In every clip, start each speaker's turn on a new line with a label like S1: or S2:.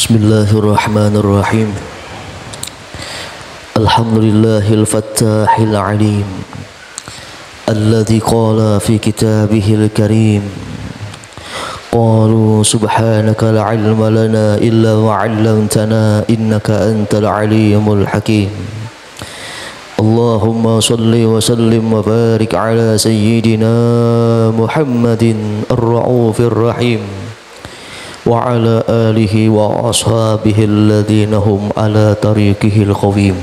S1: Bismillahirrahmanirrahim. Alhamdulillahil fattahil alim alladzi qala fi kitabihil karim qalu subhanaka la ilma lana illa ma 'allamtana innaka antal alimul hakim. Allahumma salli wa sallim wa barik ala sayyidina Muhammadin ar-ra'ufir rahim wa ala alihi wa ashabihi alladhina hum ala tariqihil qawim.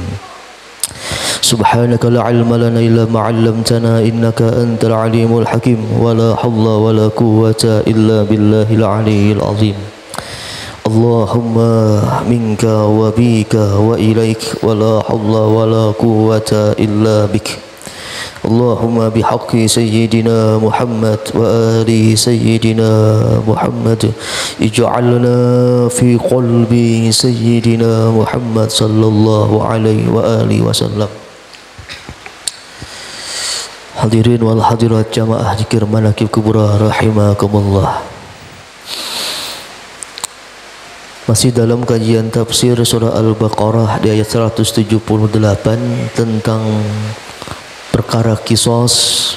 S1: Subhanaka la ilma lana illa ma 'allamtana innaka antal alimul hakim. Wa la hawla wa la quwwata illa billahil aliyyil azim. Allahumma minka wa bika wa ilaik wa la hawla wa la quwwata illa bik. Allahumma bihaqqi sayyidina Muhammad wa ali sayyidina Muhammad ij'alna fi qalbi sayyidina Muhammad sallallahu alaihi wa alihi wasallam. Hadirin wal hadirat jamaah zikir manaqib kubra rahimakumullah. Masih dalam kajian tafsir surah Al-Baqarah di ayat 178 tentang perkara kisos,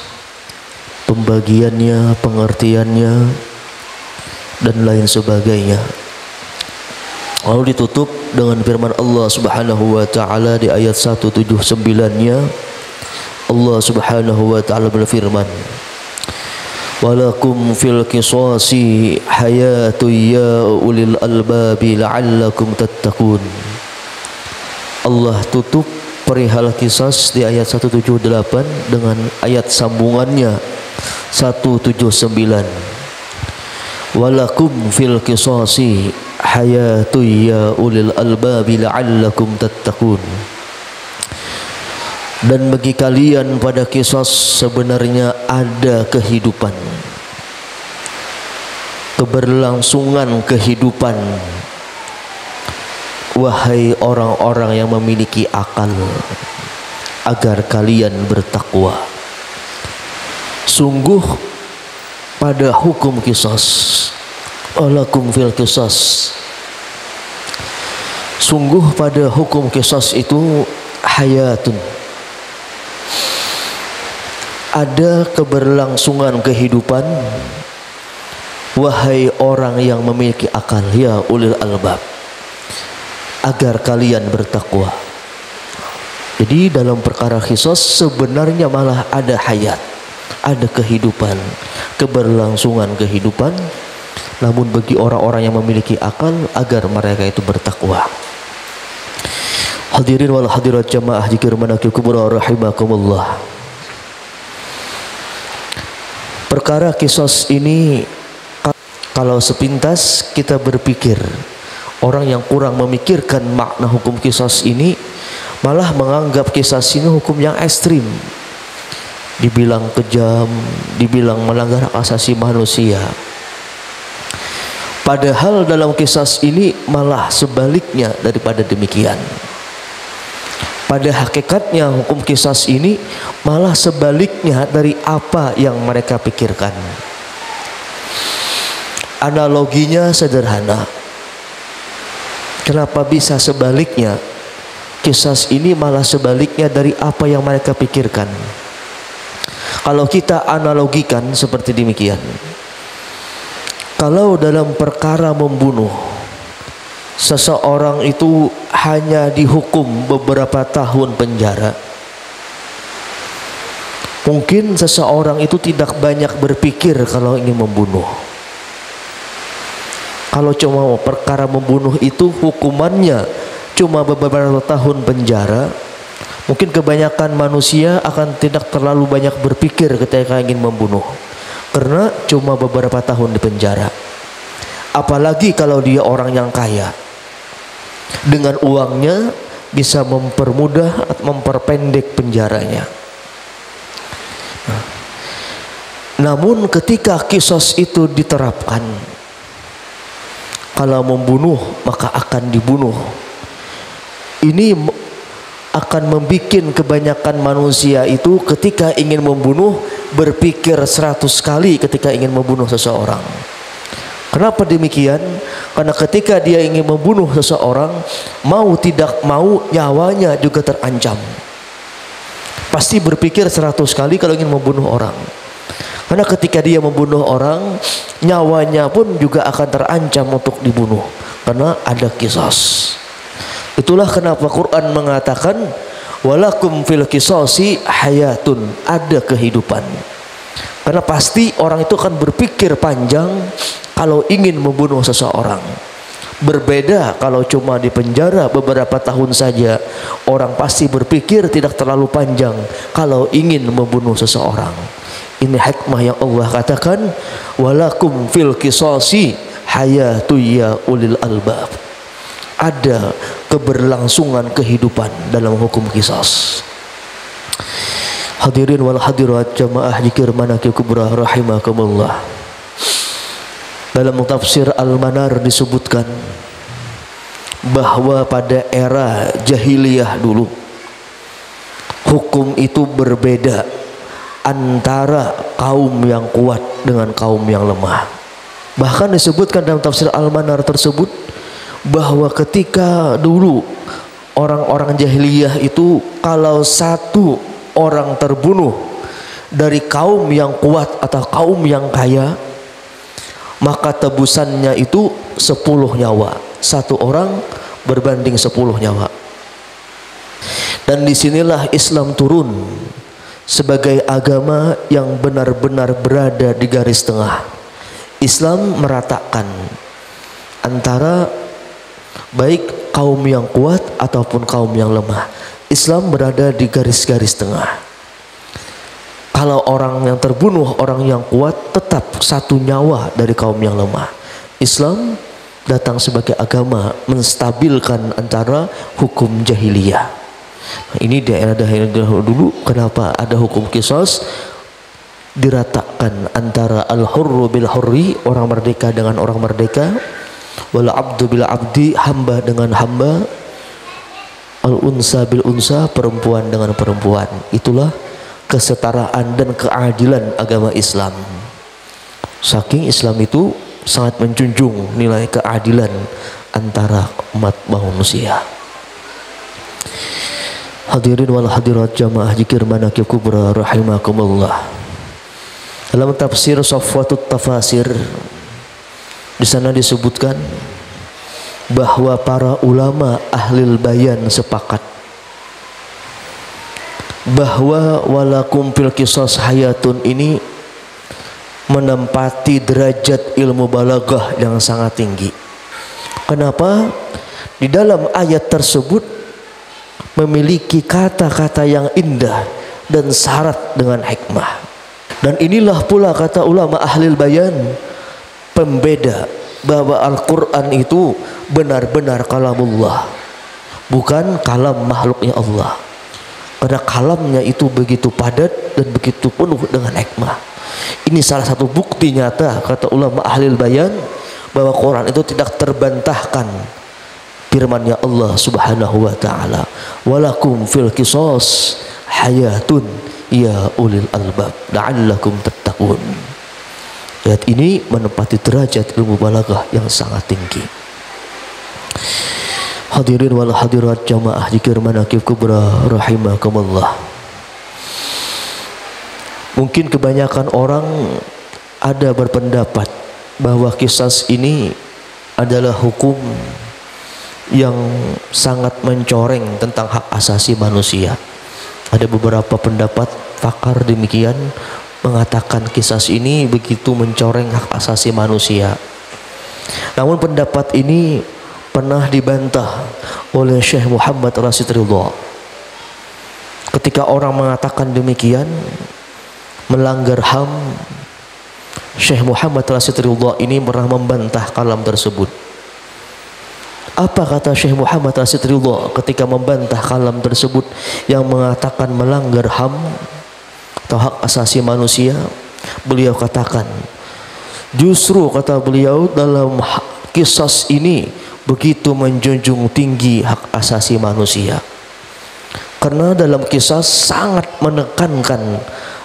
S1: pembagiannya, pengertiannya, dan lain sebagainya. Lalu ditutup dengan firman Allah Subhanahu wa taala di ayat 179-nya. Allah Subhanahu wa taala berfirman, "Walakum fil qisasi hayatu ya ulil albabi la'allakum tattaqun." Allah tutup perihal kisas di ayat 178 dengan ayat sambungannya 179. Walakum fil qisasi hayatu ya ulil albabi la'allakum tattaqun. Dan bagi kalian pada kisas sebenarnya ada kehidupan, keberlangsungan kehidupan, wahai orang-orang yang memiliki akal, agar kalian bertakwa. Sungguh pada hukum qisas, walakum fil qisas, sungguh pada hukum qisas itu hayatun, ada keberlangsungan kehidupan, wahai orang yang memiliki akal, ya ulil albab, agar kalian bertakwa. Jadi dalam perkara qisas sebenarnya malah ada hayat, ada kehidupan, keberlangsungan kehidupan, namun bagi orang-orang yang memiliki akal agar mereka itu bertakwa. Hadirin wal hadirat jamaah zikir manaqib kubra rahimakumullah. Perkara qisas ini kalau sepintas kita berpikir, orang yang kurang memikirkan makna hukum qisas ini malah menganggap qisas ini hukum yang ekstrim, dibilang kejam, dibilang melanggar hak asasi manusia. Padahal dalam qisas ini malah sebaliknya daripada demikian. Pada hakikatnya hukum qisas ini malah sebaliknya dari apa yang mereka pikirkan. Analoginya sederhana. Kenapa bisa sebaliknya? Qisas ini malah sebaliknya dari apa yang mereka pikirkan. Kalau kita analogikan seperti demikian, kalau dalam perkara membunuh, seseorang itu hanya dihukum beberapa tahun penjara, mungkin seseorang itu tidak banyak berpikir kalau ingin membunuh. Kalau cuma perkara membunuh itu hukumannya cuma beberapa tahun penjara, mungkin kebanyakan manusia akan tidak terlalu banyak berpikir ketika ingin membunuh, karena cuma beberapa tahun di penjara. Apalagi kalau dia orang yang kaya, dengan uangnya bisa mempermudah atau memperpendek penjaranya. Namun ketika qisas itu diterapkan, kalau membunuh maka akan dibunuh, ini akan membuat kebanyakan manusia itu ketika ingin membunuh berpikir 100 kali ketika ingin membunuh seseorang. Kenapa demikian? Karena ketika dia ingin membunuh seseorang, mau tidak mau nyawanya juga terancam. Pasti berpikir 100 kali kalau ingin membunuh orang. Karena ketika dia membunuh orang, nyawanya pun juga akan terancam untuk dibunuh. Karena ada qisas. Itulah kenapa Quran mengatakan walakum fil qisasi hayatun, ada kehidupan. Karena pasti orang itu akan berpikir panjang kalau ingin membunuh seseorang. Berbeda kalau cuma di penjara beberapa tahun saja, orang pasti berpikir tidak terlalu panjang kalau ingin membunuh seseorang. Ini hikmah yang Allah katakan walakum fil qisasi hayatu ya ulil albab. Ada keberlangsungan kehidupan dalam hukum qisas. Hadirin wal hadirat jamaah zikir manaqib kubra rahimakumullah. Dalam tafsir Al-Manar disebutkan bahwa pada era jahiliyah dulu hukum itu berbeda antara kaum yang kuat dengan kaum yang lemah. Bahkan disebutkan dalam tafsir Al-Manar tersebut bahwa ketika dulu orang-orang jahiliyah itu kalau satu orang terbunuh dari kaum yang kuat atau kaum yang kaya, maka tebusannya itu 10 nyawa. Satu orang berbanding 10 nyawa. Dan disinilah Islam turun sebagai agama yang benar-benar berada di garis tengah. Islam meratakan antara baik kaum yang kuat ataupun kaum yang lemah. Islam berada di garis-garis tengah. Kalau orang yang terbunuh, orang yang kuat, tetap satu nyawa dari kaum yang lemah. Islam datang sebagai agama menstabilkan antara hukum jahiliyah. Nah, ini daerah-daerah dulu kenapa ada hukum qisas, diratakan antara al-hurru bil hurri, orang merdeka dengan orang merdeka, wal abdu bil abdi, hamba dengan hamba, al-unsa bil unsa, perempuan dengan perempuan. Itulah kesetaraan dan keadilan agama Islam. Saking Islam itu sangat menjunjung nilai keadilan antara umat manusia. Hadirin wal hadirat jamaah zikir manaqib kubra rahimakumullah. Dalam tafsir Safwatut Tafasir, di sana disebutkan bahwa para ulama ahlil bayan sepakat bahwa walakum fil qisas hayatun ini menempati derajat ilmu balaghah yang sangat tinggi. Kenapa? Di dalam ayat tersebut memiliki kata-kata yang indah dan syarat dengan hikmah. Dan inilah pula kata ulama ahlil bayan pembeda bahwa Al-Quran itu benar-benar kalamullah, bukan kalam makhluknya Allah. Karena kalamnya itu begitu padat dan begitu penuh dengan hikmah. Ini salah satu bukti nyata kata ulama ahlil bayan bahwa Quran itu tidak terbantahkan firman-Nya Allah Subhanahu wa taala, walakum fil qisas hayatun ya ulil albab la'allakum tattaqun. Ayat ini menempati derajat ilmu balaghah yang sangat tinggi. Hadirin wal hadirat jamaah zikir manaqib kubra rahimakumullah. Mungkin kebanyakan orang ada berpendapat bahwa qisas ini adalah hukum yang sangat mencoreng tentang hak asasi manusia. Ada beberapa pendapat pakar demikian mengatakan qisas ini begitu mencoreng hak asasi manusia. Namun pendapat ini pernah dibantah oleh Syekh Muhammad Rashid Ridha. Ketika orang mengatakan demikian melanggar HAM, Syekh Muhammad Rashid Ridha ini pernah membantah kalam tersebut. Apa kata Syekh Muhammad Rashid Ridha ketika membantah kalam tersebut yang mengatakan melanggar HAM atau hak asasi manusia? Beliau katakan, justru kata beliau dalam qisas ini begitu menjunjung tinggi hak asasi manusia. Karena dalam qisas sangat menekankan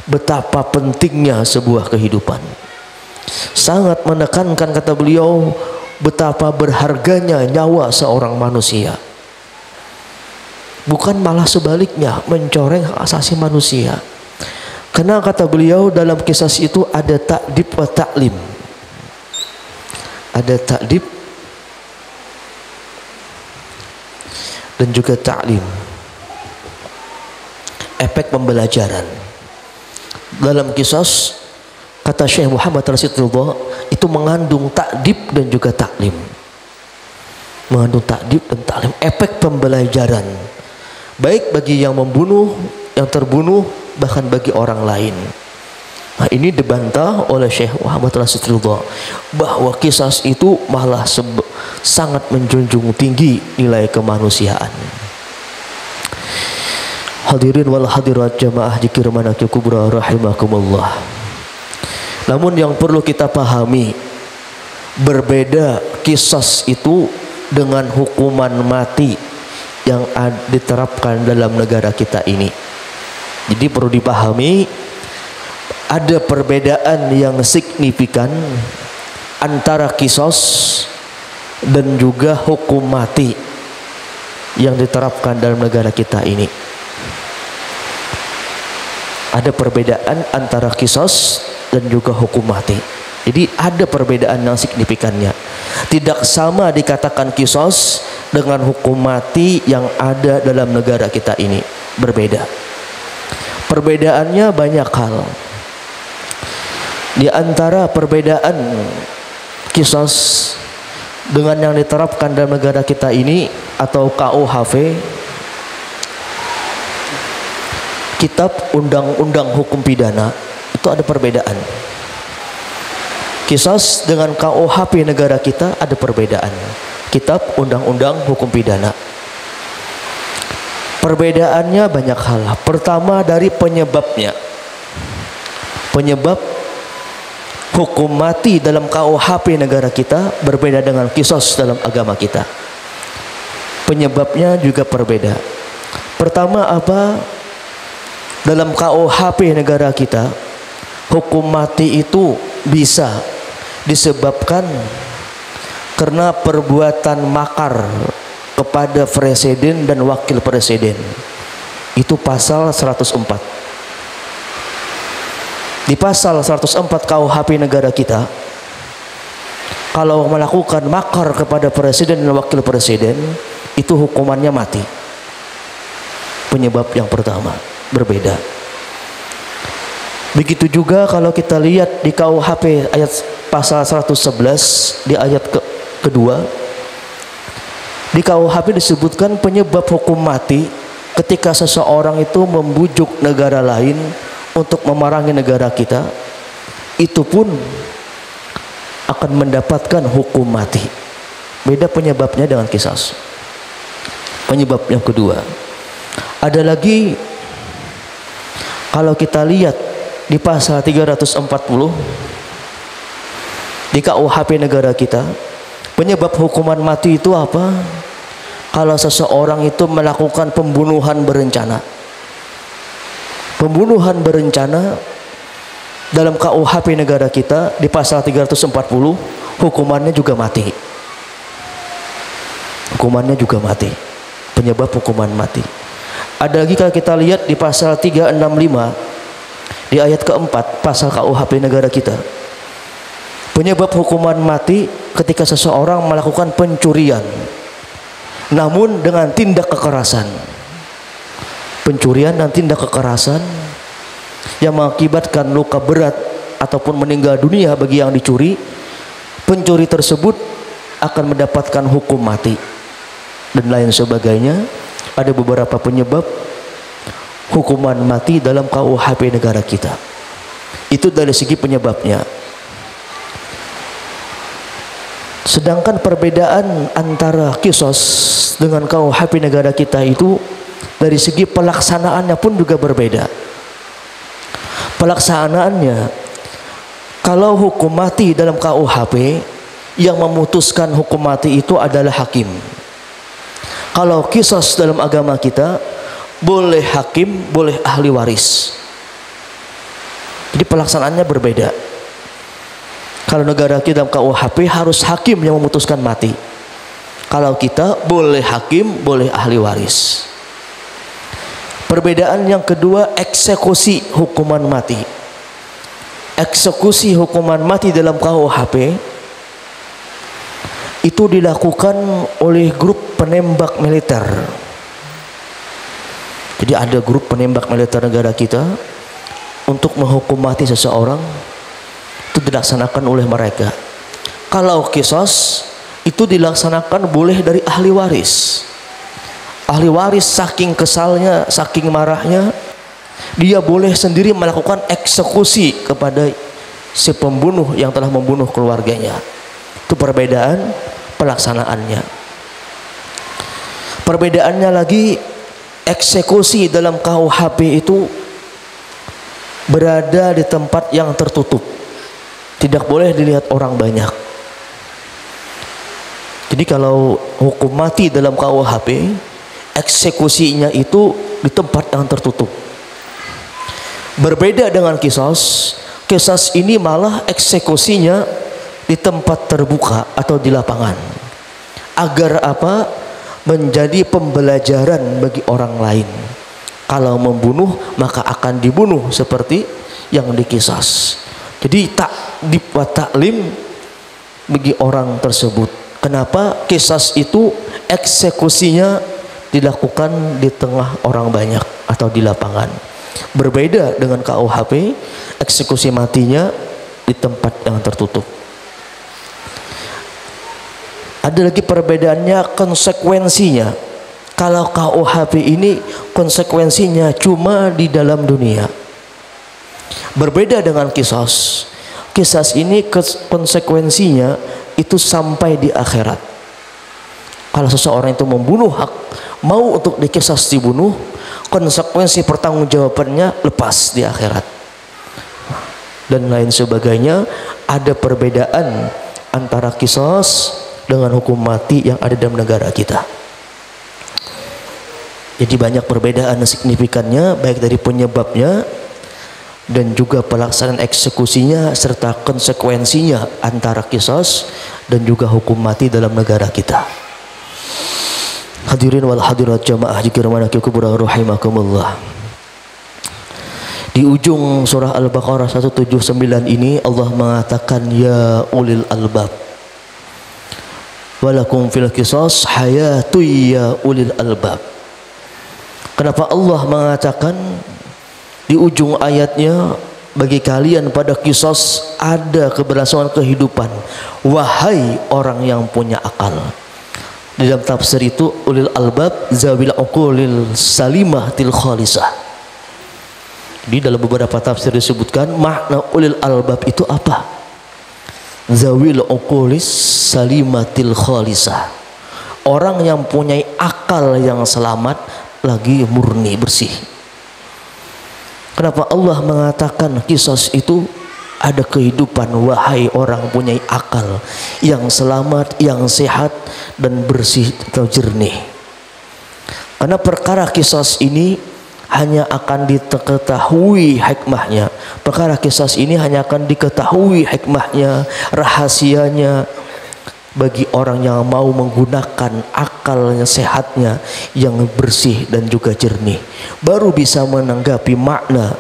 S1: betapa pentingnya sebuah kehidupan. Sangat menekankan kata beliau betapa berharganya nyawa seorang manusia. Bukan malah sebaliknya mencoreng hak asasi manusia. Karena kata beliau dalam kisah itu ada ta'dib wa ta'lim. Ada ta'dib dan juga ta'lim. Efek pembelajaran. Dalam kisah kata Syekh Muhammad Rasidullah itu mengandung ta'dib dan juga ta'lim. Mengandung ta'dib dan ta'lim, efek pembelajaran. Baik bagi yang membunuh, yang terbunuh, bahkan bagi orang lain. Nah, ini dibantah oleh Syekh Muhammad Rasidullah bahwa kisah itu malah sangat menjunjung tinggi nilai kemanusiaan. Hadirin wal hadirat jamaah zikir manaqib kubra rahimakumullah. Namun yang perlu kita pahami, berbeda kisah itu dengan hukuman mati yang diterapkan dalam negara kita ini. Jadi perlu dipahami ada perbedaan yang signifikan antara kisos dan juga hukum mati yang diterapkan dalam negara kita ini. Ada perbedaan antara kisos dan juga hukum mati. Jadi ada perbedaan yang signifikannya. Tidak sama dikatakan kisos dengan hukum mati yang ada dalam negara kita ini. Berbeda. Perbedaannya banyak hal. Di antara perbedaan kisos dengan yang diterapkan dalam negara kita ini atau KUHP, Kitab Undang-Undang Hukum Pidana, itu ada perbedaan. Kisos dengan KUHP negara kita ada perbedaan. Kitab Undang-Undang Hukum Pidana. Perbedaannya banyak hal. Pertama dari penyebabnya. Penyebab hukum mati dalam KUHP negara kita berbeda dengan kisos dalam agama kita. Penyebabnya juga berbeda. Pertama apa? Dalam KUHP negara kita, hukum mati itu bisa disebabkan karena perbuatan makar kepada presiden dan wakil presiden. Itu pasal 104. Di pasal 104 KUHP negara kita, kalau melakukan makar kepada presiden dan wakil presiden, itu hukumannya mati. Penyebab yang pertama berbeda. Begitu juga kalau kita lihat di KUHP ayat pasal 111 di ayat kedua, di KUHP disebutkan penyebab hukum mati ketika seseorang itu membujuk negara lain untuk memerangi negara kita, itu pun akan mendapatkan hukum mati. Beda penyebabnya dengan kisas. Penyebab yang kedua, ada lagi kalau kita lihat di pasal 340 di KUHP negara kita, penyebab hukuman mati itu apa? Kalau seseorang itu melakukan pembunuhan berencana. Pembunuhan berencana dalam KUHP negara kita di pasal 340 hukumannya juga mati. Hukumannya juga mati. Penyebab hukuman mati. Ada lagi kalau kita lihat di pasal 365 di ayat keempat pasal KUHP negara kita, penyebab hukuman mati ketika seseorang melakukan pencurian namun dengan tindak kekerasan. Pencurian dan tindak kekerasan yang mengakibatkan luka berat ataupun meninggal dunia bagi yang dicuri, pencuri tersebut akan mendapatkan hukum mati dan lain sebagainya. Ada beberapa penyebab hukuman mati dalam KUHP negara kita. Itu dari segi penyebabnya. Sedangkan perbedaan antara kisos dengan KUHP negara kita itu dari segi pelaksanaannya pun juga berbeda. Pelaksanaannya, kalau hukum mati dalam KUHP, yang memutuskan hukum mati itu adalah hakim. Kalau kisos dalam agama kita, boleh hakim, boleh ahli waris. Jadi pelaksanaannya berbeda. Kalau negara kita dalam KUHP harus hakim yang memutuskan mati. Kalau kita boleh hakim, boleh ahli waris. Perbedaan yang kedua, eksekusi hukuman mati. Eksekusi hukuman mati dalam KUHP itu dilakukan oleh grup penembak militer. Jadi ada grup penembak militer negara kita, untuk menghukum mati seseorang itu dilaksanakan oleh mereka. Kalau kisos itu dilaksanakan boleh dari ahli waris. Ahli waris saking kesalnya, saking marahnya, dia boleh sendiri melakukan eksekusi kepada si pembunuh yang telah membunuh keluarganya. Itu perbedaan pelaksanaannya. Perbedaannya lagi, eksekusi dalam KUHP itu berada di tempat yang tertutup, tidak boleh dilihat orang banyak. Jadi kalau hukum mati dalam KUHP, eksekusinya itu di tempat yang tertutup. Berbeda dengan kisos. Kisos ini malah eksekusinya di tempat terbuka atau di lapangan. Agar apa? Menjadi pembelajaran bagi orang lain. Kalau membunuh maka akan dibunuh seperti yang dikisas. Jadi taklim bagi orang tersebut. Kenapa? Kisas itu eksekusinya dilakukan di tengah orang banyak atau di lapangan. Berbeda dengan KUHP, eksekusi matinya di tempat yang tertutup. Ada lagi perbedaannya, konsekuensinya. Kalau KUHP ini konsekuensinya cuma di dalam dunia. Berbeda dengan kisas. Kisas ini konsekuensinya itu sampai di akhirat. Kalau seseorang itu membunuh hak, mau untuk dikisas dibunuh, konsekuensi pertanggungjawabannya lepas di akhirat. Dan lain sebagainya. Ada perbedaan antara kisas dengan hukum mati yang ada dalam negara kita. Jadi banyak perbedaan signifikannya, baik dari penyebabnya dan juga pelaksanaan eksekusinya serta konsekuensinya antara kisos dan juga hukum mati dalam negara kita. Hadirin wal hadirat jamaah dikirmani kubra rahimakumullah. Di ujung surah Al-Baqarah 179 ini Allah mengatakan ya ulil albab walakum fil qisas hayatu ya ulil albab. Kenapa Allah mengatakan di ujung ayatnya, bagi kalian pada kisos ada keberlangsungan kehidupan, wahai orang yang punya akal. Di dalam tafsir itu ulil albab zawil uqulil salimatil khalisah. Di dalam beberapa tafsir disebutkan makna ulil albab itu apa? Zawil uqulis salimatil khalisah. Orang yang punya akal yang selamat lagi murni bersih. Kenapa Allah mengatakan kisos itu ada kehidupan, wahai orang punya akal yang selamat, yang sehat dan bersih atau jernih? Karena perkara kisos ini hanya akan diketahui hikmahnya. Perkara kisos ini hanya akan diketahui hikmahnya, rahasianya bagi orang yang mau menggunakan akalnya, sehatnya yang bersih dan juga jernih, baru bisa menanggapi makna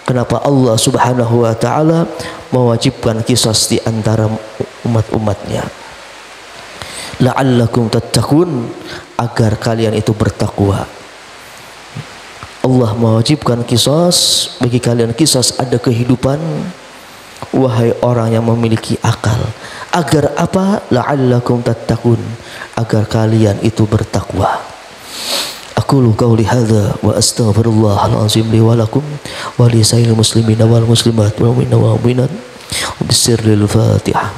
S1: kenapa Allah Subhanahu wa taala mewajibkan qisas di antara umat-umatnya. La'allakum tattaqun, agar kalian itu bertakwa. Allah mewajibkan qisas bagi kalian, qisas ada kehidupan, wahai orang yang memiliki akal. Agar apa? La'allakum tattaqun, agar kalian itu bertakwa. Aqulu qawli hadza wa astaghfirullahal azim li wa lakum wa li sairil muslimina wal muslimat wal mu'minina wal mu'minat. Bisirril Fatihah.